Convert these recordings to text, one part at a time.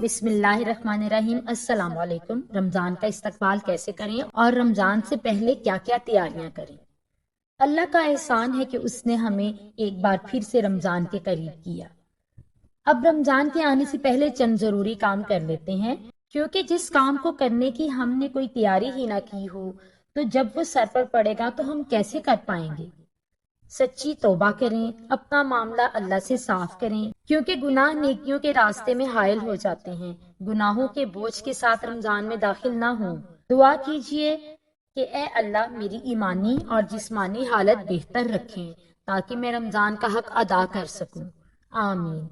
بسم اللہ الرحمن الرحیم۔ السلام علیکم۔ رمضان کا استقبال کیسے کریں اور رمضان سے پہلے کیا کیا تیاریاں کریں؟ اللہ کا احسان ہے کہ اس نے ہمیں ایک بار پھر سے رمضان کے قریب کیا۔ اب رمضان کے آنے سے پہلے چند ضروری کام کر لیتے ہیں، کیونکہ جس کام کو کرنے کی ہم نے کوئی تیاری ہی نہ کی ہو تو جب وہ سر پر پڑے گا تو ہم کیسے کر پائیں گے؟ سچی توبہ کریں، اپنا معاملہ اللہ سے صاف کریں، کیونکہ گناہ نیکیوں کے راستے میں حائل ہو جاتے ہیں۔ گناہوں کے بوجھ کے ساتھ رمضان میں داخل نہ ہوں۔ دعا کیجئے کہ اے اللہ میری ایمانی اور جسمانی حالت بہتر رکھیں تاکہ میں رمضان کا حق ادا کر سکوں۔ آمین۔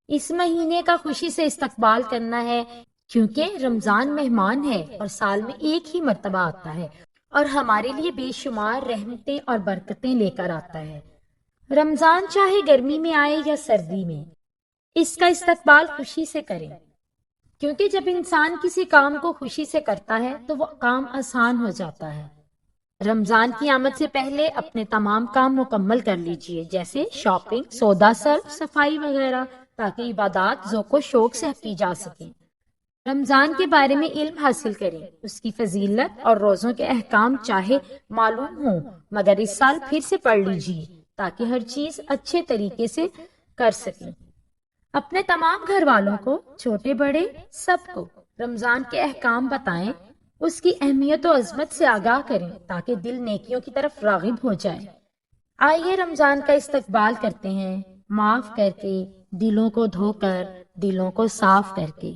اس مہینے کا خوشی سے استقبال کرنا ہے، کیونکہ رمضان مہمان ہے اور سال میں ایک ہی مرتبہ آتا ہے اور ہمارے لیے بے شمار رحمتیں اور برکتیں لے کر آتا ہے۔ رمضان چاہے گرمی میں آئے یا سردی میں، اس کا استقبال خوشی سے کریں، کیونکہ جب انسان کسی کام کو خوشی سے کرتا ہے تو وہ کام آسان ہو جاتا ہے۔ رمضان کی آمد سے پہلے اپنے تمام کام مکمل کر لیجئے، جیسے شاپنگ، سودا سرف، صفائی وغیرہ، تاکہ عبادات ذوق و شوق سے کی جا سکیں۔ رمضان کے بارے میں علم حاصل کریں، اس کی فضیلت اور روزوں کے احکام چاہے معلوم ہوں مگر اس سال پھر سے پڑھ لیجیے تاکہ ہر چیز اچھے طریقے سے کر سکیں۔ اپنے تمام گھر والوں کو، چھوٹے بڑے سب کو رمضان کے احکام بتائیں، اس کی اہمیت و عظمت سے آگاہ کریں تاکہ دل نیکیوں کی طرف راغب ہو جائے۔ آئیے رمضان کا استقبال کرتے ہیں، معاف کر کے، دلوں کو دھو کر، دلوں کو صاف کر کے۔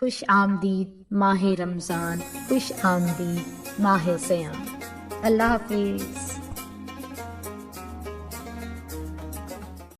خوش آمدید ماہ رمضان، خوش آمدید ماہ سیام۔ اللہ حافظ۔